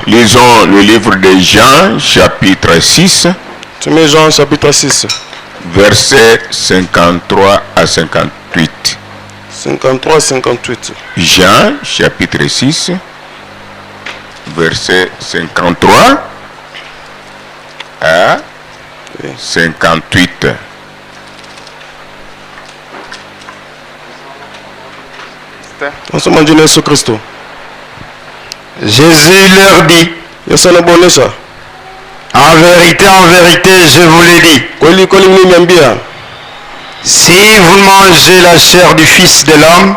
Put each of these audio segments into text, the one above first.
Lisons le livre de Jean, chapitre 6. Jean, chapitre 6. Versets 53 à 58. 53 à 58. Jean, chapitre 6. Verset 53 à 58. Jésus leur dit: en vérité, je vous l'ai dit. Si vous mangez la chair du Fils de l'homme,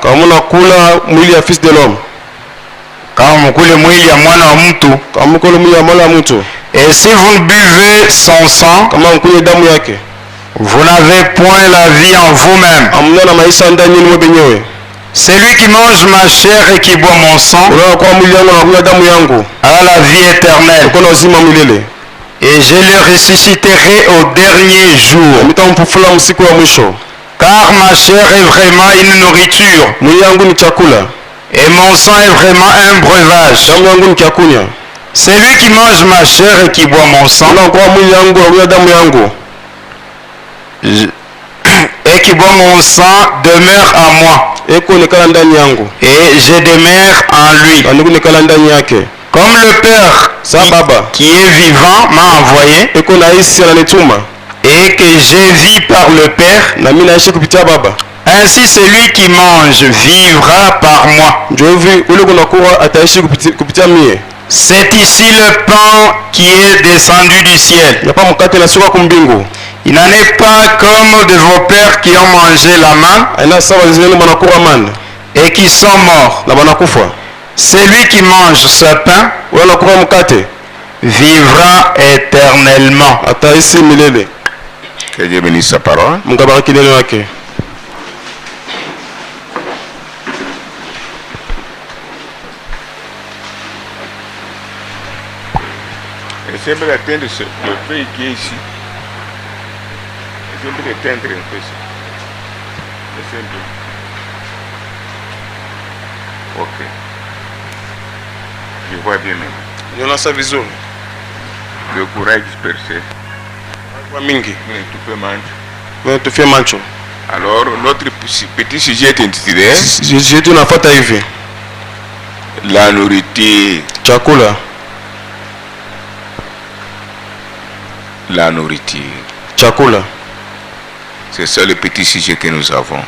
et si vous buvez son sang, vous n'avez point la vie en vous-même. Celui qui mange ma chair et qui boit mon sang a la vie éternelle, et je le ressusciterai au dernier jour. Car ma chair est vraiment une nourriture, et mon sang est vraiment un breuvage. Celui qui mange ma chair et qui boit mon sang et qui boit mon sang demeure en moi, et je demeure en lui. Comme le Père qui est vivant m'a envoyé, et que je vis par le Père, ainsi celui qui mange vivra par moi. C'est ici le pain qui est descendu du ciel. Il n'en est pas comme de vos pères qui ont mangé la manne et qui sont morts. Celui qui mange ce pain vivra éternellement. Que Dieu bénisse sa parole. Essaye d'atteindre le feu qui est ici. Essaye d'éteindre un peu ça. Essaye un peu. Ok. Je vois bien maintenant. Le courage dispersé. Tu peux manger. Alors, notre petit sujet est intitulé la nourriture. La nourriture. C'est ça le petit sujet que nous avons.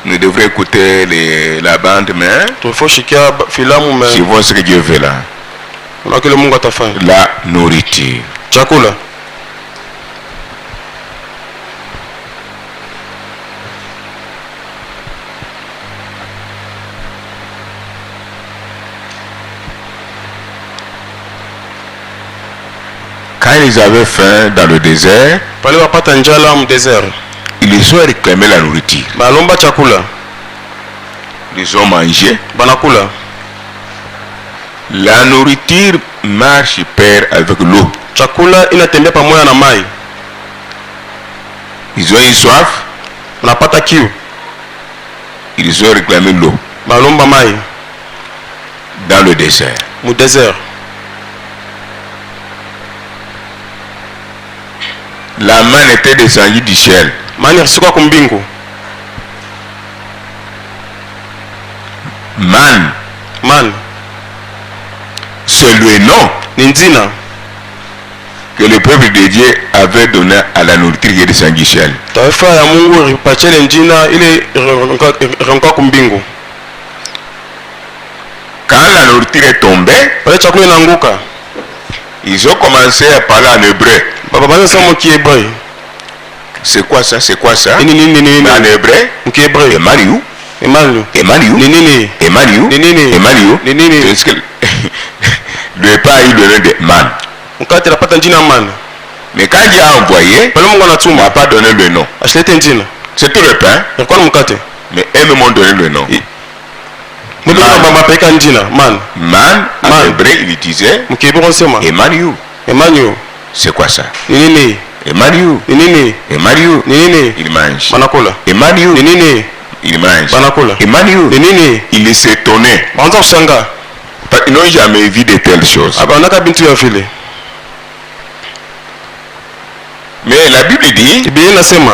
Nous devrions écouter la bande, mais si vous ce que Dieu veut là. La nourriture. Quand ils avaient faim dans le désert, ils ont réclamé la nourriture. Ils ont mangé. La nourriture marche pair avec l'eau. Ils ont eu soif. Ils ont réclamé l'eau. Dans le désert. La manne était descendue du ciel. Man. C'est le nom que le peuple de Dieu avait donné à la nourriture qui est descendue du ciel. Quand la nourriture est tombée, ils ont commencé à parler en hébreu. C'est quoi ça? En hébreu, le père a eu le nom de man. Mais quand Dieu a envoyé, il n'a pas donné le nom. C'est tout le pain. Mais eux m'ont donné le nom. Man, en hébreu, il disait Emmanuel. C'est quoi ça? Emmanuel. Il mange. Emmanuel. Il mange. Banakula. Et Manu, Nini? il s'étonnait. Banza kushanga. Ils n'ont jamais vu de telles choses. Abanaka bintu ya vile. Mais la Bible dit, Biblia inasema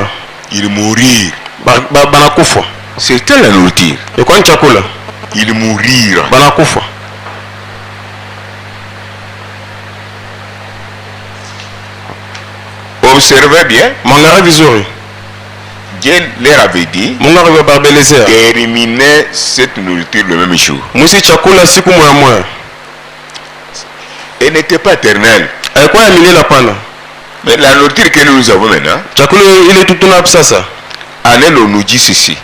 il mourir. Banakufa. C'était la nourriture. Ilikuwa ni chakula. Il mourir. Banakufa. Observez bien. Mangara vizuri. Dieu leur avait dit, Mungu alibabelezea. terminer cette nourriture le même jour. Musi chakula siku moja moja. Elle n'était pas éternelle. Haikuwa ya milele hapana. Mais la nourriture que nous avons maintenant, Chakula ile tutuna sasa. Anelo nous dit ceci.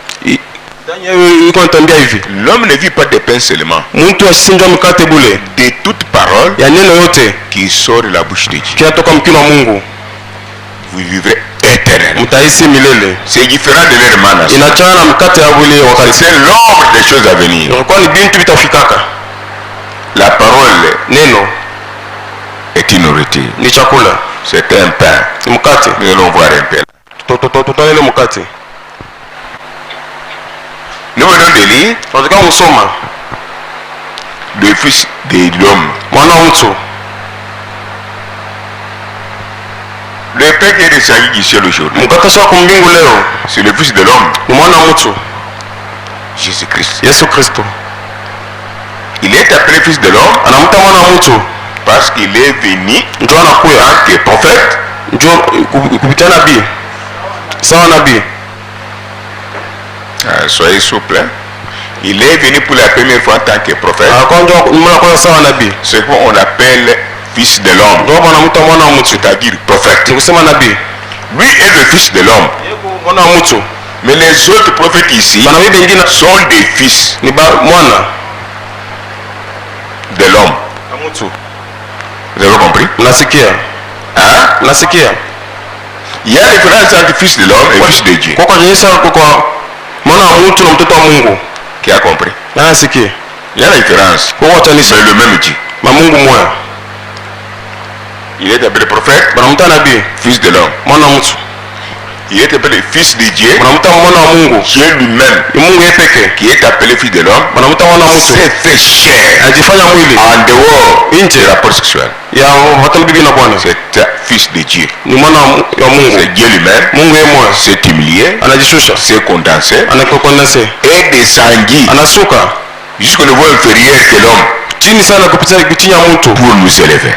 L'homme ne vit pas de pain seulement. Mtu asinjwa mkate bule. De toute parole ya neno yote qui sort de la bouche de Dieu. Kinatoka mkinywa wa Mungu. Vous vivrez éternellement. Mtaishi milele. C'est différent de leur manas. Inachana na mkate ya bule wakati. C'est l'ombre des choses à venir. Kwa ni bintu vitafikaka. La parole, neno, est une nourriture. Ni chakula. C'est un pain. Mkate. Nous allons voir un peu. Tutalele mkate. Nous venons de lire tunataka kusoma le fils de l'homme. Mwana wa mtu. Le pain qui est descendu du ciel aujourd'hui, Mkate sio kwa mbingu leo. c'est le fils de l'homme, Ni mwana wa mtu. Jésus-Christ. Yesu Kristo. Il est appelé fils de l'homme Anamuita mwana wa mtu parce qu'il est venu ndio anakuya en tant que prophète. ndio kupitia nabii. Sawa nabii. Soyez souple. Hein? Il est venu pour la première fois en tant que prophète. C'est ce qu'on appelle fils de l'homme. C'est-à-dire prophète. Lui est le fils de l'homme. Mais les autres prophètes ici sont des fils de l'homme. Vous avez compris? Hein? Il y a une différence entre fils de l'homme et fils de Dieu. Qui a compris? Il y a la différence. C'est le même Dieu. Il est appelé prophète, fils de l'homme. Il est appelé fils de Dieu, Dieu lui-même, qui est appelé fils de l'homme, s'est fait chair en dehors du rapport sexuel. C'est fils de Dieu. C'est Dieu lui-même, s'est humilié, s'est condensé, est descendu jusqu'au niveau inférieur que l'homme pour nous élever.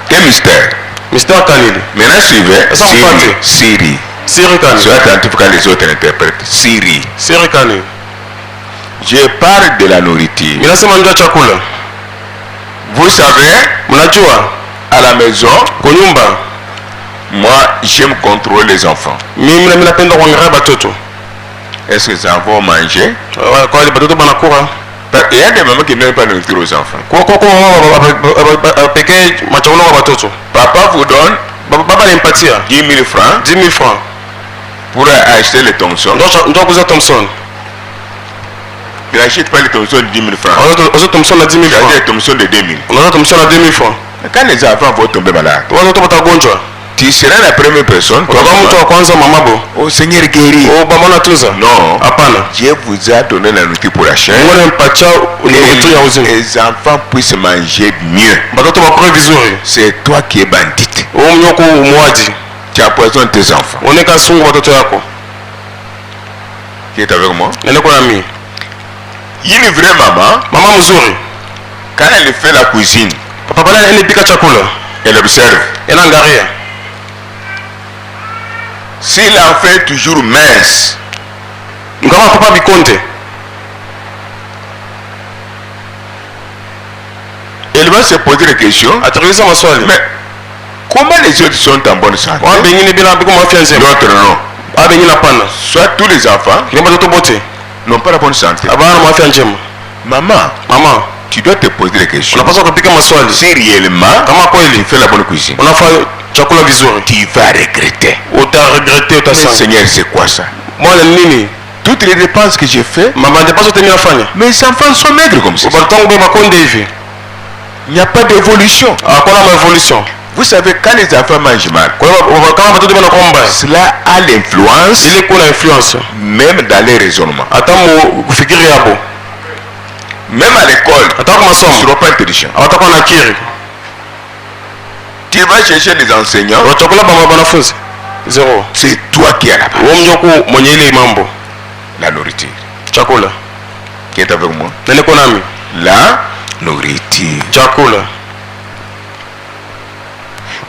Quel mystère? Maintenant suivez Syrie. Soyez attentif quand les autres interprètent. Syrie. Je parle de la nourriture. Vous savez, à la maison, moi j'aime contrôler les enfants. Est-ce que les enfants vont manger? Il y a des mamans qui n'ont pas de nourriture aux enfants. Papa vous donne 10 000 francs pour acheter les Thompson. Il n'achète pas les Thompson de 10 000 francs. Il achète les Thompson de 2 000 francs. Quand les enfants vont tomber malades, tu seras la première personne. Oh Seigneur guéri. Non. Dieu vous a donné la nourriture pour la chair. Et les enfants puissent manger mieux. C'est toi qui es bandite. Tu as poisonné tes enfants. Qui est avec moi? Une vraie maman, quand elle fait la cuisine, elle observe. Si l'enfant est toujours mince, elle va se poser des questions. Mais comment les autres sont en bonne santé? D'autres non. Soit tous les enfants n'ont pas la bonne santé. Maman, tu dois te poser des questions. Si réellement tu fais la bonne cuisine, tu vas regretter. Mais Seigneur, c'est quoi ça? Toutes les dépenses que j'ai fait, mes enfants sont maigres comme ça. Il n'y a pas d'évolution. Vous savez, quand les enfants mangent mal, cela a l'influence même dans les raisonnements. Même à l'école, ils ne seront pas intelligents. Tu vas chercher des enseignants, c'est toi qui as la base. La nourriture. Qui est avec moi? La nourriture.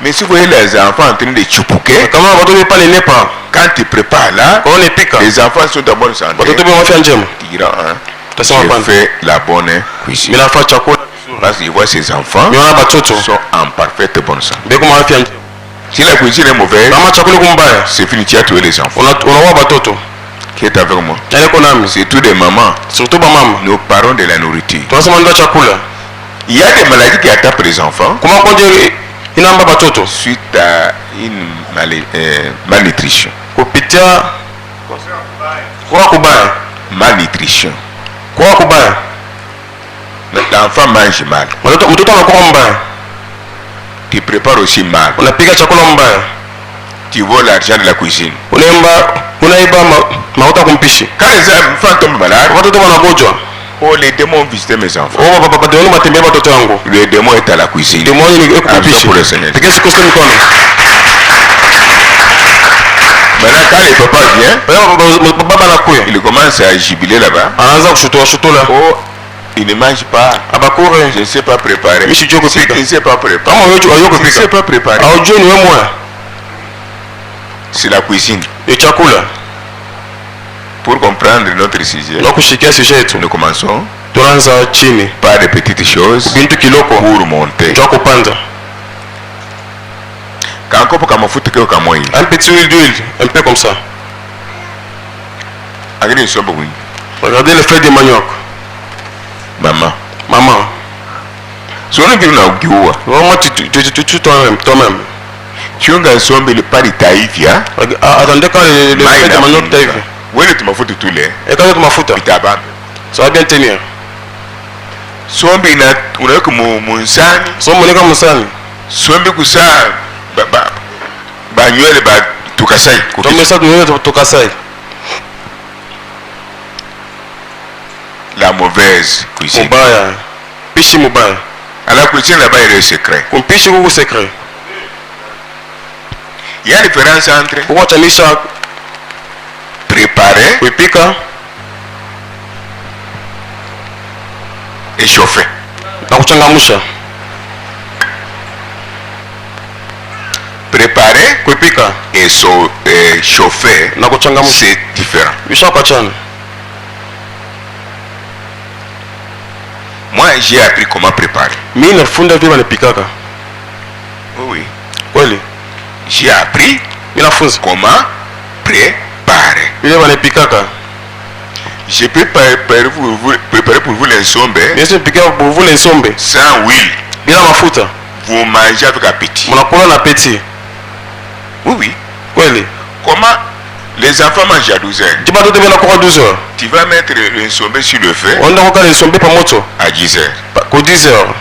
Mais si vous voyez les enfants en train de chupouquer, quand tu prépares là, les enfants sont en bonne santé. Ils diront, j'ai fait la bonne cuisine. Parce qu'ils voient ces enfants sont en parfaite bonne santé. Si la cuisine est mauvaise, c'est fini, tu as tué les enfants. Qui est avec moi? C'est tous des mamans. Nous parlons de la nourriture. Il y a des maladies qui attaquent les enfants suite à une malnutrition. Malnutrition. L'enfant mange mal. Tu prépares aussi mal. Tu voles l'argent de la cuisine. Quand les enfants tombent malades, les démons ont visité mes enfants. Le démon est à la cuisine. Pour le Seigneur. Maintenant, quand les papas viennent, il commence à jubiler là-bas. Oh, il ne mange pas. Je ne sais pas préparer. Si tu ne sais pas préparer, c'est la cuisine. Pour comprendre notre sujet, nous commençons par des petites choses pour monter. Un petit huile d'huile, un peu comme ça. Regardez le feuille de manioc. Maman. Vraiment, tu tues toi-même. Attendez quand le feuille de manioc t'arrive. Et quand tu m'as foutu, ça va bien tenir. La mauvaise cuisine. À la cuisine là-bas, il y a le secret. Il y a une différence entre préparer et chauffer. Préparer et chauffer, c'est différent. Moi, j'ai appris comment préparer. Oui. J'ai appris comment préparer. J'ai préparé pour vous l'insombe sans huile. Vous mangez avec appétit. Oui. Comment les enfants mangent à 12 heures. Tu vas mettre l'insombe sur le feu à 10 heures.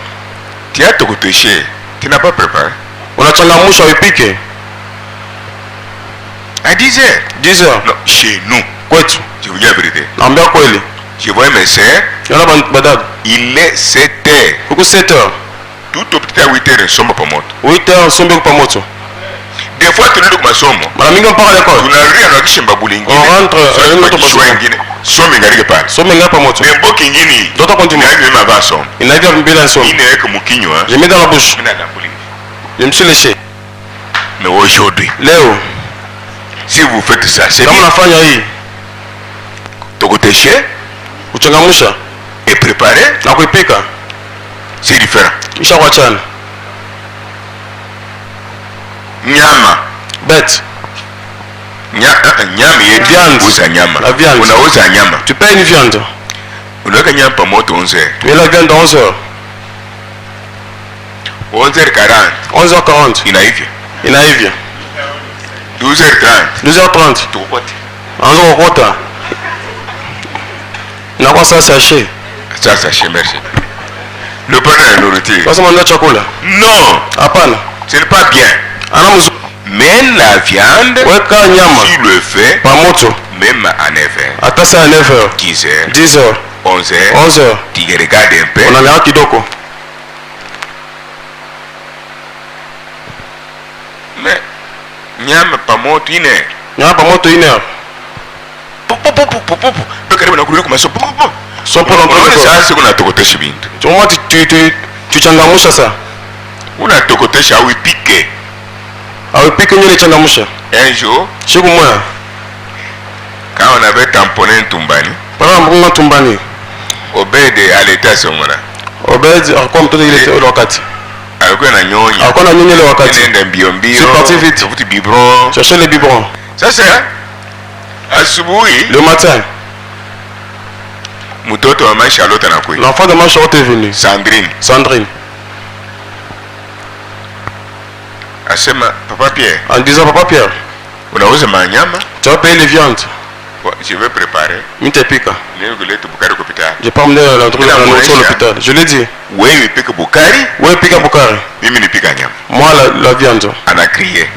Tu as tout touché. Tu n'as pas préparé. À 10 heures. Non, chez nous. Je vous dis la vérité. Je vois mes soeurs. Il est 7 heures. Tout au petit à 8 heures, ils sont pas moto. Des fois, tu n'as pas de somme. Tu n'as rien à dire. On rentre à une autre position. Je mets dans la bouche. Je me suis léché. Mais aujourd'hui, Léo, si vous faites ça, c'est kama bien. unafanya hii kuchangamsha Et préparer, na kuipika c'est différent. ishakuachana. Nyama. Bet, Nyama yetu Viande. unauza nyama. La viande. Unauza nyama. tu payes une viande. Unaweka nyama pa moto 11h. Tu mets la viande à 11h. 11h40. 11h40. Inaivya. Inaivya. 12h30. 12h30. Tukote. Anza kokota. Inakuwa saa sachet. Sasa merci. Le pain de la nourriture. Sasa manda chakula. Non. Hapana. Ce n'est pas bien. Mais la viande, tu le fais même à 9h, 10h, 11h, tu regardes un peu. Mais nyama pa moto 1 heure. Nyama pa moto 1 heure. Tu changamusha sa. Unatokotesha uipike. Auipike nyele changamusha. Un jour, siku moja quand on avait tamponné Tumbani, para mbunga Tumbani, Obed aleta somona. Obed alikuwa mtoto ile wakati. Alikuwa na nyonya. Alikuwa na nyonya ile wakati. Nenda mbio mbio. C'est parti vite. Tafuti biberon. Chercher les biberons. Sasa asubuhi, le matin, mtoto wa Charlotte anakuja. L'enfant de ma Charlotte est venu. Sandrine. Asema papa Pierre. En disant papa Pierre, unauza manyama? Tu vas payer les viandes. Je vais préparer. Mitepika. Je peux emmener la nourriture à l'hôpital. Je l'ai dit. Oui, pika bukari. Oui, pika bukari. Mimi ni pika nyama. Moi la viande. On a crié.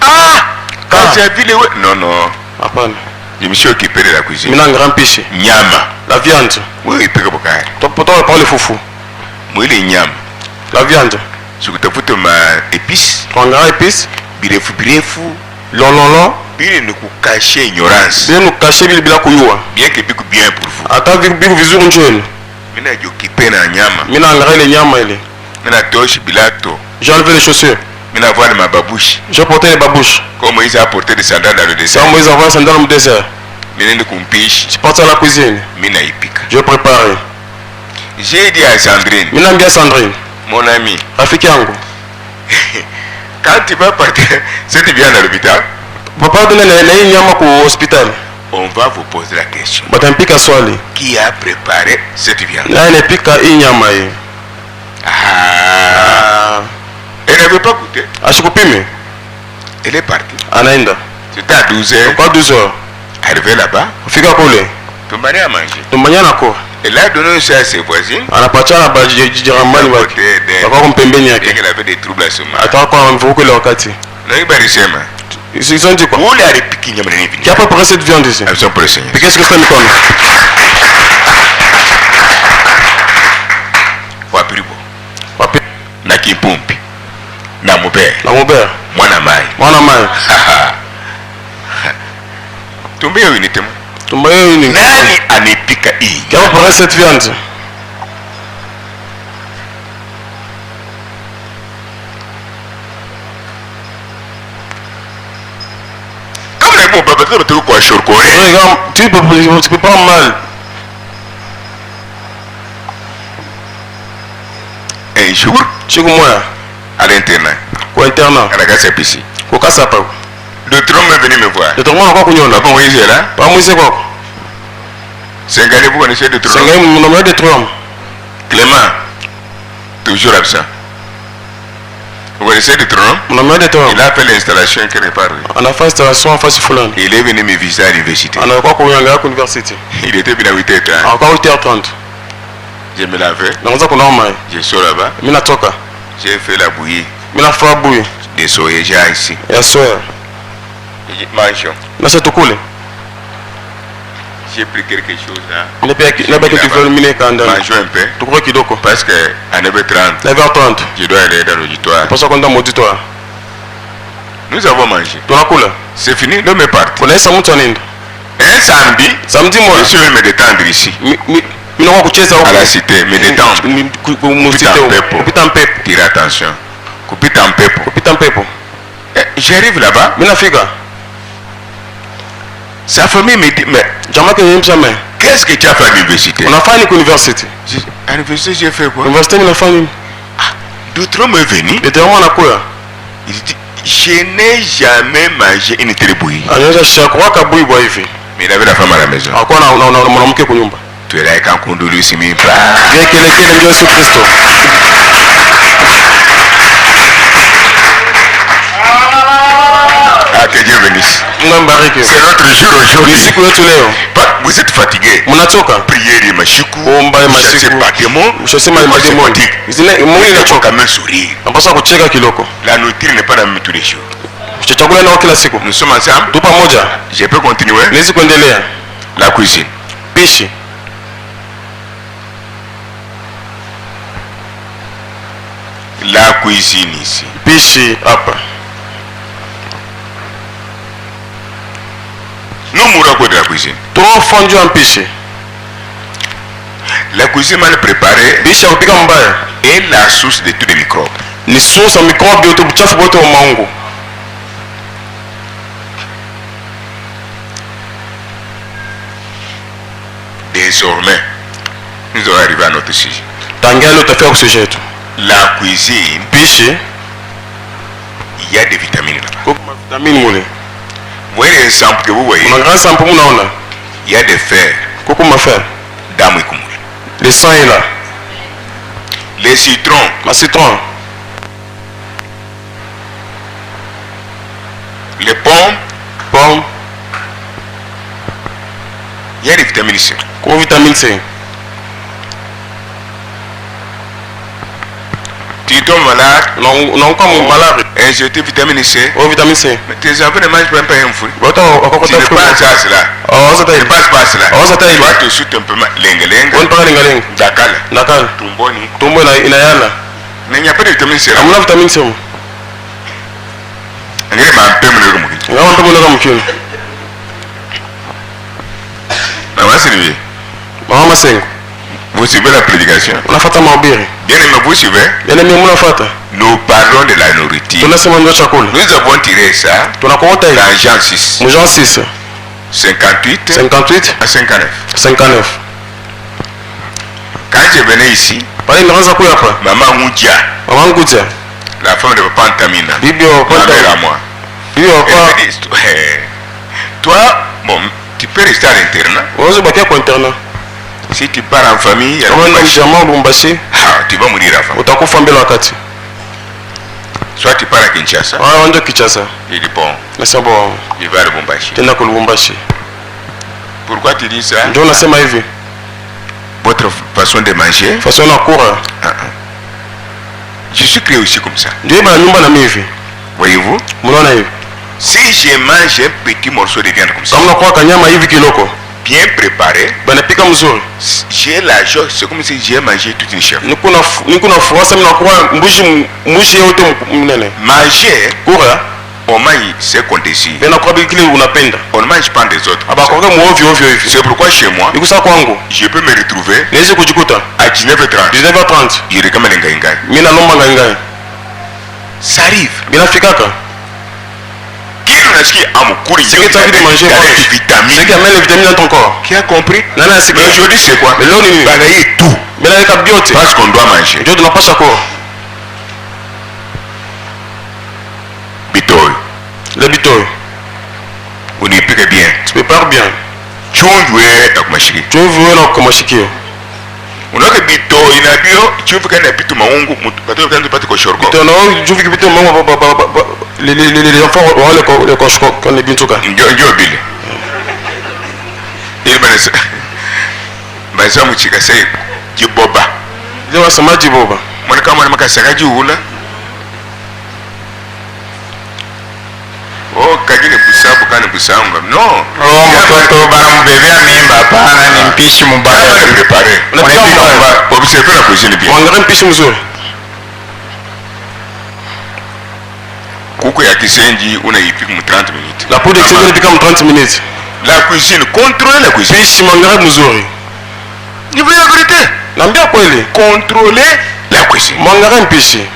Ah! Quand j'ai vu les... Non. Apana. Je me suis occupé de la cuisine. Mina grand piché. Nyama. La viande. Oui, pika bukari. Toi on parle foufou. Moi les nyama. La viande. Je te fous ma épice. Ton grand épice. Birefu. Long. Bien nous cacher ignorance. Bien nous cacher bila kuyua. Bien que biku bien pour vous. Attends biku vizuri njoni. Mina jokipe na nyama. Mina angalia ile nyama ile. Mina toshi bilato. J'ai enlevé les chaussures. Mina voir ma babouche. J'ai porté les babouches. Comme Moïse a porté des sandales dans le désert. Comme Moïse a porté des sandales dans le désert. Mina ne kumpish. Je suis parti à la cuisine. Mina ipika. Je préparais. J'ai dit à Sandrine. Mina bien Sandrine. Mon ami. Rafiki yangu. Quand tu vas partir, c'est tu viens à l'hôpital. Papa donne les nyama au hospital. On va vous poser la question. Batampika swali. Qui a préparé cette viande? Na inapika hii nyama hii. Elle n'avait pas goûté. Ashikupime. Elle est partie. Anaenda. C'était à 12h. Pas 12h. Arrivé là-bas. Fika kule. Tumbani a mangé. Tumbani anako. Elle a donné ça à ses voisines. Anapachana ba jirambani wake. Baba kumpembeni yake. Elle avait des troubles à ce moment. Atakuwa mvuko ile wakati. Na ibarisema. Ils ont dit quoi? Où les piqué nyama ni vini? Qui a préparé cette viande ici? Elles sont pressées. Qu'est-ce que c'est mikono? Wapiribo. Na kipumpi. Na mubere. Mwana mai. Tumbe yo ni temo. Nani anipika hii? Qui a préparé cette viande? Tu peux pas mal. Un jour, à l'internat. Quoi internat? À la casse ici. Quoi ça pas? Le tronc est venu me voir. Le tronc est encore connu là. Pas Moïse là. Pas Moïse quoi? C'est un gars vous connaissez de tronc. C'est un gars mon nom de tronc. Clément. Toujours absent. Vous connaissez de tronc? Mon nom de tronc. Il a fait l'installation qu'il répare. On a fait l'installation en face Fulani. Il est venu me visiter à l'université. On a quoi qu'on y a à l'université. Il était venu à 8h30. Encore 8h30. Je me lavais. Je sors là-bas. J'ai fait la bouillie. Des soya ici. Et soya. Mangeons. J'ai pris quelque chose là. Mangeons un peu. Parce qu'à 9h30, je dois aller dans l'auditoire. Nous avons mangé. C'est fini, l'homme est parti. Un samedi, moi, je vais me détendre ici. À la cité, me détendre. Coupite en pepo. Tire attention. Coupite en pepo. J'arrive là-bas. Sa famille me dit, mais qu'est-ce que tu as fait à l'université? On a fait à l'université. À l'université, j'ai fait quoi? L'université, on a fait. D'autres m'ont venu. Il dit, je n'ai jamais mangé une telle bouillie. Mais il avait la femme à la maison. Tu es là quand on doit lui s'imiter. Que Dieu bénisse. C'est notre jour aujourd'hui. Vous êtes fatigué. Priez mashiku. Chassez pas démon. Chassez pas démon. Il faut quand même sourire. La nourriture n'est pas la même tous les jours. Nous sommes ensemble. Je peux continuer. La cuisine. Pishi. La cuisine ici. Pishi hapa. Nous mourons de la cuisine. Trop fondu en pishi. La cuisine mal préparée est la source de tous les microbes. Ni source ya microbe yote buchafu bote wa maungu. Désormais, nous allons arriver à notre sujet. Tangia leo tafika kusujet yetu. La cuisine, pishi, il y a des vitamines là-bas. Kuko vitamine mule. Vous voyez les samples que vous voyez? Kuna grand sample munaona. Il y a des fer. Kuko mafer. Damu ikumule. Le sang est là. Les citrons. Ma citron. Les pommes. Pommes. Il y a des vitamines C. Kuko vitamine C. Tu tombes malade. Non comme malade. Injecter vitamine C. Oh vitamine C. Mais tes enfants ne mangent même pas un fruit. Tu ne penses à cela. Oh ça tu ne penses pas à cela. Oh ça tu vas te shooter un peu lenga. On parle lenga. Dakal. Dakal. Tumboni. Tumbo inayala. Mais il n'y a pas de vitamine C. Amuna vitamine C. Ngere mampe mlero mukini. Ngawa ndo mlero mukini. Mama Sylvie. Mama Sengo. Vous suivez la prédication? On a fait un mabiri. Bien aimé, vous suivez? Bien aimé, on a fait. Nous parlons de la nourriture. Nous avons tiré ça dans Jean 6. Jean 6. 58 à 59. 59. Quand je venais ici, Maman Moudia, la femme de papa Antamina, ma mère à moi, elle me dit, toi, bon, tu peux rester à l'internat. Si tu pars en famille, tu vas mourir en famille. Soit tu pars à Kinshasa. Il dit bon, il va à Lubumbashi. Pourquoi tu dis ça? Votre façon de manger. Je suis créé aussi comme ça. Voyez-vous? Si je mange un petit morceau de viande comme ça, bien préparé, j'ai la joie, c'est comme si j'ai mangé toute une chèvre. Manger, on mange ce qu'on désire. On ne mange pas des autres. C'est pourquoi chez moi, je peux me retrouver à 19h30. Je recommande un gaïngaï. Ça arrive. Qui dans ton corps. Qui a compris? Mais aujourd'hui c'est quoi? Balayer tout. Parce qu'on doit manger. Bitoy. Le bitoy. On y pique bien. Tu prépares bien. Tu veux kumashiki. Unaona bitoy na bio, tu veux kana bitu maungu, bato kanza pati ko shorko. Bitono, tu veux bitu maungu les enfants le koshko quand les bintuka. Ndio bile. Il banesa. Banesa muchika sai jiboba. Ndio wasema jiboba. Mwana kama makasaka jiula. Oh, kajine busabu kana busanga. No. Oh, mtoto banambebea mimba hapana, ni mpishi mbaya. Prepare. Observe la cuisine bien. Wangalia mpishi mzuri. Kuku ya kisenji unaipika mu 30 minutes. La poudre de kisenji unaipika mu 30 minutes. La cuisine, contrôlez la cuisine. Pishi mwangalia mzuri. Ni vrai la vérité. Naambia kweli. Contrôlez la cuisine. Mwangalia mpishi.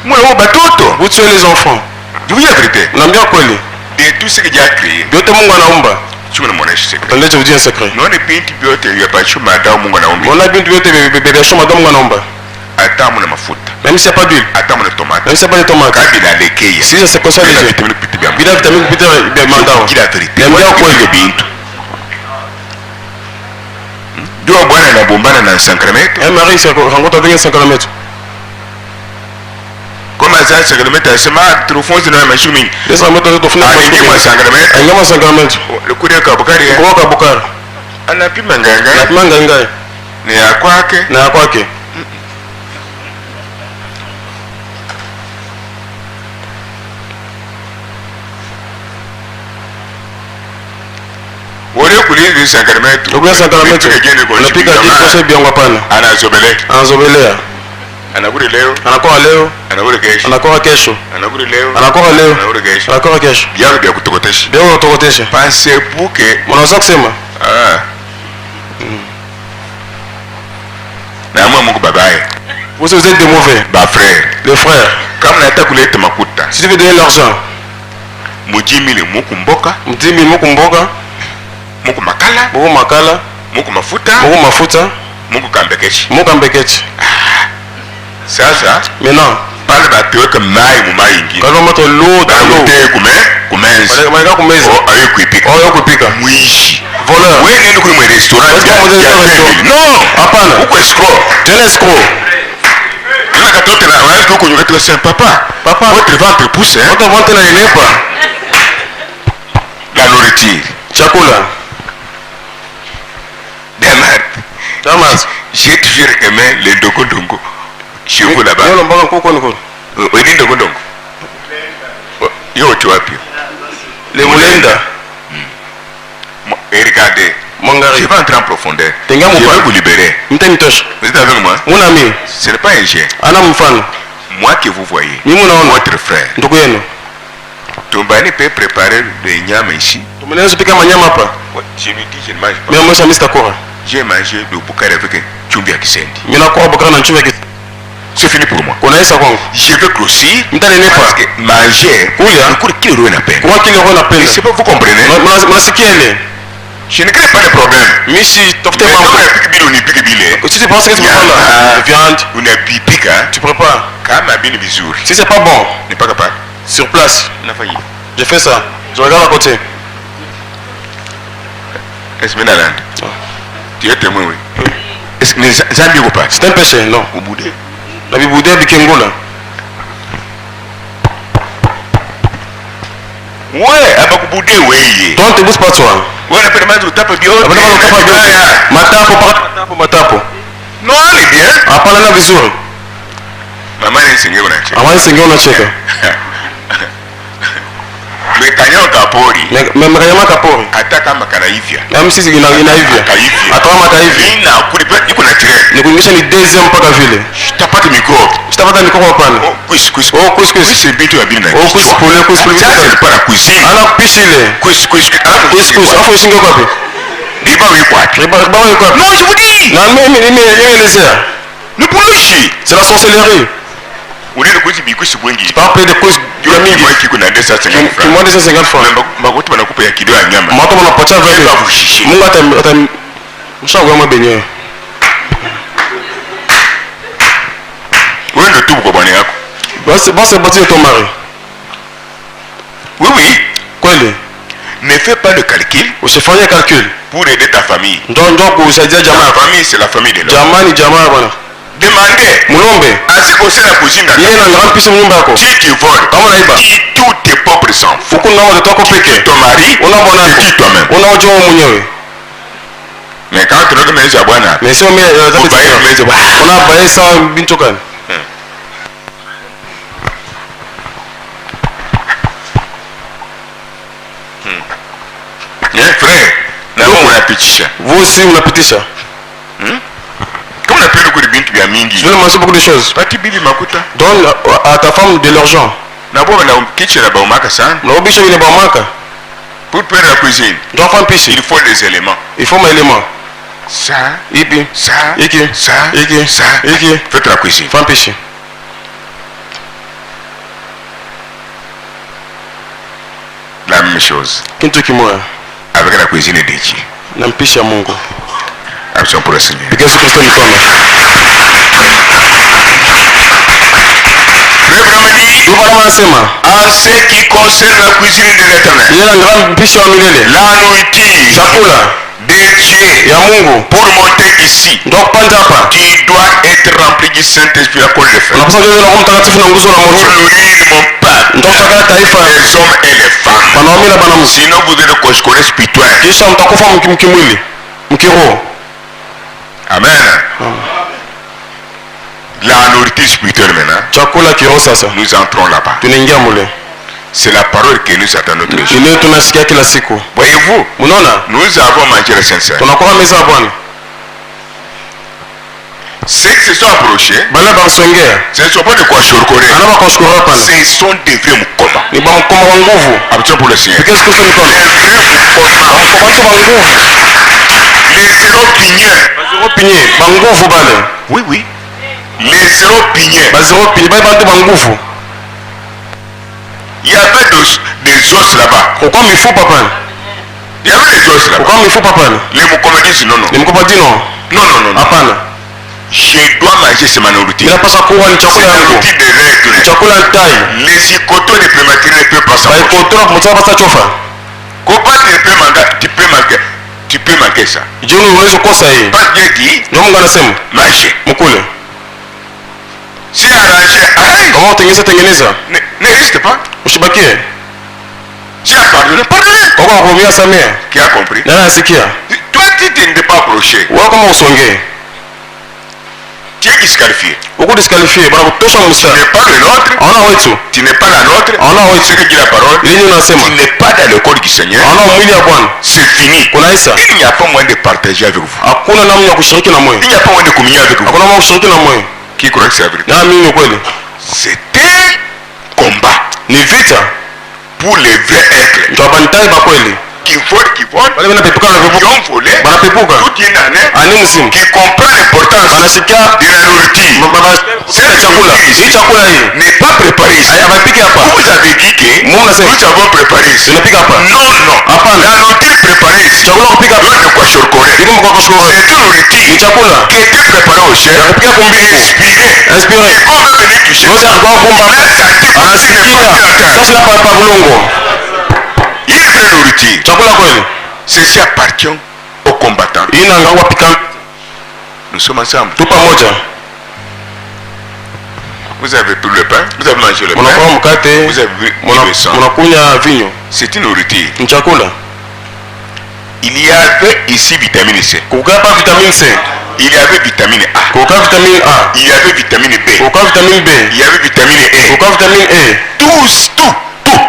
Mwa batoto. Vous tuez les enfants. Je vous dis la vérité. Naambia kweli. De tout ce que Dieu a créé. Yote Mungu anaumba. Tu me montres ce secret. Attendez, je vous dis un secret. Non ne binti biote ya bachu madao Mungu anaumba. On a binti biote bébé chou madao Mungu anaumba. Ata muna mafuta. Même s'il n'y a pas d'huile. Ata muna tomate. Même s'il n'y a pas de tomate. Kabila lekeya. Si ça se consomme les yeux. Bila vitamine bien mandao. Kila vérité. Naambia kweli bintu. Ndio bwana anabombana na Sakrameto. Marie se rencontre avec un Sakrameto. Comment ça sacramento sema trofonzi na mashumi. Laisse moi te tofuna. Angema sacramento. Angema sacramento. Le kudia kabukari. Kwa kabukari. Anapima nganga. Anapima nganga. Ni ya kwake. Na ya kwake. Wale kulizi sacramento. Kwa sacramento. Unapika jiko biongo pana. Anazobelea. Anazobelea. Anakula leo. Anakuwa leo. Anakula kesho. Anakuwa kesho. Anakula leo. Anakuwa leo. Anakula kesho. Anakuwa kesho. Biao vya kutokotesha. Biao kutokotesha. Pensez-vous que mnaweza kusema na Mungu babaye. Vous êtes des mauvais. Ba frère. Les frères. Kama nataka kuleta makuta. Si tu veux donner l'argent. Mujimile muku mboka. Mtimi muku mboka. Muku makala. Muku makala. Muku mafuta. Muku mafuta. Muku kambekechi. Muku kambekechi. Sasa. Maintenant. Pale bateweka mai mu mai ingine. Quand on met l'eau dans l'eau. Kumenzi. Wale kumeza. Oh, ayo kuipika. Oh, ayo kuipika. Mwishi. Voleur. Wewe ndio kule mwe restaurant. Non, hapana. Uko escroc. Tu es escroc. Ndio katoto na wale kuko nyuka tu sema papa. Papa, votre ventre pousse hein. Votre ventre n'est pas. La nourriture. Chakula. Damas. J'ai toujours aimé les ndongo. Chez vous là-bas. Yo lomba kuko niko. Wewe ndongo. Yo tu wapi? Les mulenda. Et regardez. Mangari. Je vais entrer en profondeur. Je vais vous libérer. Vous êtes avec moi? Mon ami. Ce n'est pas un chien. Moi que vous voyez. Votre frère. Tombani peut préparer le nyama ici. Je lui dis je ne mange pas. J'ai mangé le boucari avec chumbi à kisendi. C'est fini pour moi. Je veux grossir parce que manger, il y a peine. Et c'est pas vous comprenez. Je ne crée pas de problème. Mais si tu penses que tu peux faire viande, tu peux pas. Si c'est pas bon, n'est pas capable. Sur place, j'ai fait ça. Je regarde à côté. Est-ce que tu es témoin? Oui. Est-ce que c'est un péché? Non. Au bout de la Biboudé Bikengola. Ouais, avec Boudé, oui. Donc, tu ne bouges pas toi. Ouais, on appelle le tape bio. Matapo. Non, elle est bien. Après la vision. Maman est singé, on a checké. Mais kanyo kapori. Mais mkanyama kapori. Ataka makanaivia. Même si c'est inaivia. Ataka makaivia. Ina kulipa iko na tire. Nikuingisha ni deuxième mpaka vile. Tapata microbe. Tapata microbe hapana. Oh, kuis. Oh, kuis. C'est bitu ya bina. Oh, kuis pour. Ça c'est pas la cuisine. Ana pisile. Kuis. Afu isinge kwapi? Riba wi kwapi? Riba wi kwapi? Non, je vous dis. Non, mais les ça. Nous polochi. C'est la sorcellerie. Unene kuzi bikusi bwengi. Pas de cause du mingi. Moi qui connais 250 francs. Moi 250 francs. Magoto banakupa ya kidogo ya nyama. Mato banapatia vile. Mungu ata mshauri wa benye. Wewe ndio tu kwa bwana yako. Basi bati ton mari. Oui. Kweli. Ne fais pas le calcul. Usifanye calcul pour aider ta famille. Ndio kusaidia jamaa. Ta famille c'est la famille de l'homme. Jamaa ni jamaa bwana. Demandez. Mulombe. Ainsi qu'on sait la cuisine. Il y a une grande piscine au Nyumbako. Si tu voles. Si tous tes propres s'en foutent. Faut qu'on a de toi compéqué. Ton mari. On a bon à qui toi-même. On a un jour au Mounioui. Mais quand tu regardes mes abouana. Mais si on met. On a baillé ça en Bintokan. Frère. Vous aussi, vous appétez ça. Comment on appelle le coup de bintu bien mingi? Je vais manger beaucoup de choses. Donne à ta femme de l'argent. Pour faire la cuisine, il faut des éléments. Il faut mes éléments. Ça, ça. Faites la cuisine. Femme péché. La même chose. Avec la cuisine de Dieu. Nampisha Mungu. Action pour le Seigneur. Yesu Kristo ni kama. Bwana anasema, en ce qui concerne la cuisine de l'Éternel. Yeye ndio mpishi wa milele. La nourriture. Chakula. De Dieu, ya Mungu pour monter ici, ndio kupanda hapa tu dois être rempli du Saint-Esprit à cause de faire. unapaswa kuwa na Roho Mtakatifu na nguzo na Pour moto nourrir mon peuple, ndio kutakata taifa les hommes et les femmes. wanaume na banamuke Sinon vous êtes coscoré spirituel. kisha mtakufa mkimwili mkiroho. Amen. La nourriture spirituelle maintenant, Chakula kiroho sasa nous entrons là-bas. tunaingia mule C'est la parole que nous attendons tous les jours. ile tunasikia kila siku. Voyez-vous, Munaona nous avons mangé la Sainte-Seine. tunakuwa meza ya Bwana Ceux qui se sont approchés, bale bakusongea ce ne sont pas des kwashorokore. ana bakoshukuru hapana Ce sont des vrais mukoma. ni bamkoma wa nguvu Applaudissons pour le Seigneur. Piga siku mikono Les vrais mukoma. watu wa nguvu Les zéro pigneux. bazero pinye ba nguvu bale Oui, oui. Les zéro pigneux. bazero pinye bale bantu ba nguvu. Il y avait des os là-bas. Kwa mifupa pale Il y avait des os là-bas. kwa mifupa pale Les mukoma disent non, non. ni mkopa dino Non, non, non, non. hapana Je dois manger cette nourriture. inapaswa kuwa ni C'est chakula la yangu nourriture des règles. chakula tai Les psychotons de prématurés ne peuvent pas s'en ba ikotora kumutsa basa chofa Comment tu peux manquer ça? jioni unaweza kosa hii Pas Dieu dit, ndio Mungu anasema manger. mkule Si arrangé, arrange. kama tengeneza Ne reste pas. usibakie Si à pardonner, pardonner. kwa kuhurumia samea Qui a compris? nani anasikia Toi, tu ne t'es pas approché. wewe kama usongee Tu es disqualifié. uko disqualifié bana kutosha Tu mstari n'es pas le nôtre. haona wetu Tu n'es pas la nôtre. haona Ce wetu que dit la parole. ili unasema Tu n'es pas dans le corps du Seigneur. haona mwili ya Bwana C'est fini. kunaisa Il n'y a pas moyen de partager avec vous. hakuna namna ya kushiriki na moyo Il n'y a pas moyen de communier avec vous. hakuna namna ya kushiriki na moyo Qui croit que c'est la vérité? na mimi kweli C'est un combat ni vita pour les vrais êtres ndio bantai ba kweli qui volent, wale wanapepuka na qui pepuka ont volé wanapepuka toute une année, ani msimu qui comprend l'importance wanasikia de la nourriture. sasa chakula hii chakula hii N'est pas préparé ici. hawapiki hapa Vous avez dit que Mungu anasema nous avons préparé ici. tunapika hapa Non, non. hapana La nourriture préparée ici. chakula kupika hapa Doit de quoi chocolat. ili mko kushukuru C'est une ni nourriture chakula qui était préparée au chef. kupika kumbili Inspiré. inspiré Et qu'on veut venir toucher Ngoja ça. kwa kumba anasikia sasa hapa hapa bulongo Il est vraie nourriture. chakula kweli Ceci appartient aux combattants. hii naangua pika Nous sommes ensemble. tu pamoja Vous avez pris le pain, vous avez mangé le pain, mnakuwa mkate vous avez bu le sang. mnakunya vinyo C'est une nourriture. ni chakula Il y avait ici vitamine C. kukapa vitamine C Il y avait vitamine A. kuka vitamine A Il y avait vitamine B. kuka vitamine B Il y avait vitamine E. kuka vitamine E Tout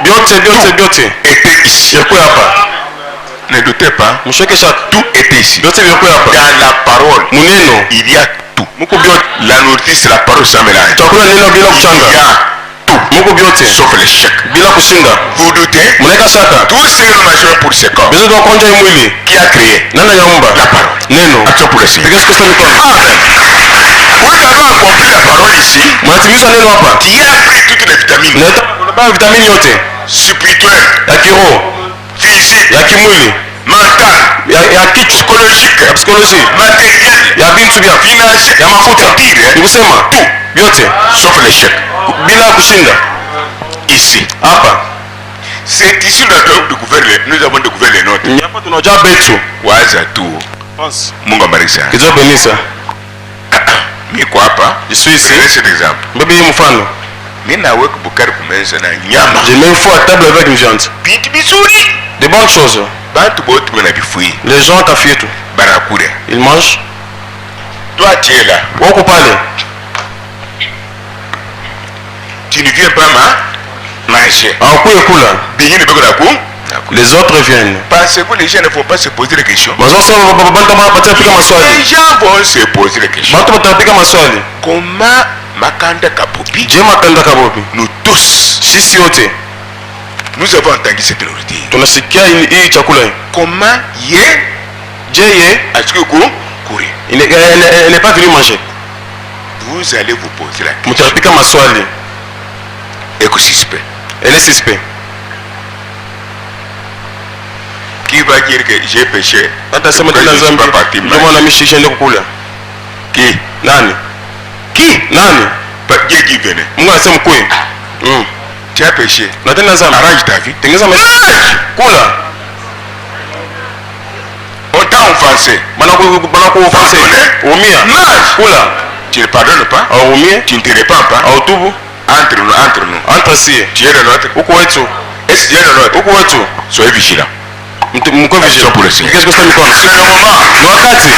vyote était ici. vyakuwa hapa Ne doutez pas, mshike shaka tout était ici. vyote vyakuwa hapa Dans la parole, muneno il y a tout. muko vyote La nourriture, c'est la parole sans mélange. chakula neno bila Il y kuchanga a tout, muko vyote sauf les chèques. bila kushinda Vous doutez? mnaeka shaka Tout ce que nous mangeons pour ce corps, bizo vya konja hii mwili qui a créé nani yaumba la parole. neno Action pour le Seigneur. piga siku mikono Vous avez accompli la parole ici, mnatimiza neno hapa qui a pris toutes les vitamines naleta unabaya vitamini yote spirituelles, ya kiroho physiques, ya kimwili mentales, ya kichwa psychologiques, ya psikoloji matérielles, ya bintu vya financières, ya mafuta c'est-à-dire, ni kusema tout, vyote sauf les chèques. bila kushinda Ici. hapa C'est ici que nous avons découvert les nôtres. ni hapa tunajua betu Waza tu. Mungu abariki sana. kizo benisa Miko hapa. je suis ici C'est cet exemple. mbebe hii mfano Mimi naweka bukari kumeza na nyama. je mets une fois à table avec une viande Bintu bizuri. de bonnes choses Bantu bote bana bifui. les gens kafie tu Barakura. ils mangent Toi tu es là. wako pale Tu ne viens pas manger. hawakuye kula Bingine beko na ku. les autres viennent Parce que les gens ne vont pas se poser des questions. mazosema bantu batapika maswali Les gens vont se poser des questions. bantu batapika maswali Comment Makanda Kapopi, je makanda kabobi nous tous, sisi wote nous avons entendu cette nourriture. tunasikia hii chakula hii Comment Yé je ye est-ce que vous courez? elle n'est pas venue manger Vous allez vous poser la question. mtapika maswali Et que suspect. elle est suspect Qui va dire que j'ai péché? hata sema Que tena je suis zambi pas parti ndio maana mimi shishende kukula Qui? nani Qui? nani Dieu qui venait. Mungu anasema kwe Tu as péché. na tena zambi Arrange ta vie. tengeza maisha kula On t'a t'a offensé. Banako offensé. Umia. Mange. Kula. Tu ne pardonnes pas. Umia. Tu ne te répands pas. Tubu. Entre nous. Entre si. Tu es le nôtre. Ukwetu. Est-ce que tu es le nôtre? Ukwetu. Soyez vigilant. Mko vigilant pour le Seigneur. Qu'est-ce que ça me compte? C'est le moment. Ni wakati.